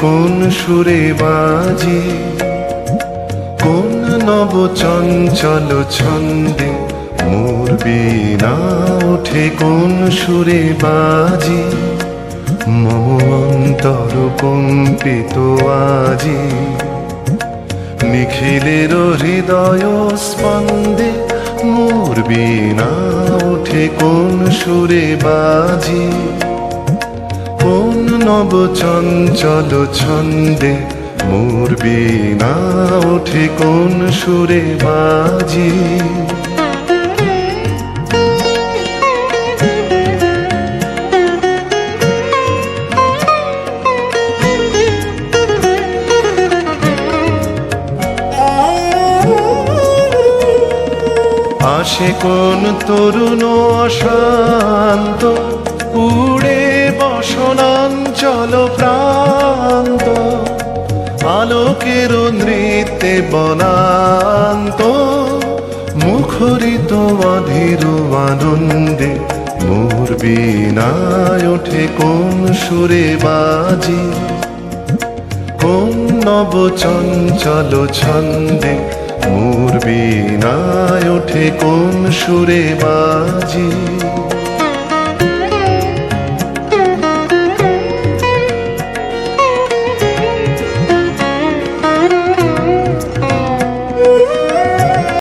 কোন সুরে বাজি, কোন নব চঞ্চল ছন্দে মোর বীণা ওঠে কোন সুরে বাজি। মম অন্তর কম্পিত আজি, নিখিলের হৃদয় স্পন্দে মোর বীণা ওঠে কোন সুরে বাজি। কোন নব চঞ্চল ছন্দে মোর বীণা ওঠে কোন সুরে বাজি। আসে কোন তরুণ অশান্ত, উড়ে বসনাঞ্চল প্রান্ত, আলোকের নৃত্যে বনান্ত, মুখরিত অধীর আনন্দে মোর বীণায় ওঠে কোন সুরে বাজি। কোন নব চঞ্চল ছন্দে মোর বীণায় ওঠে কোন সুরে বাজি।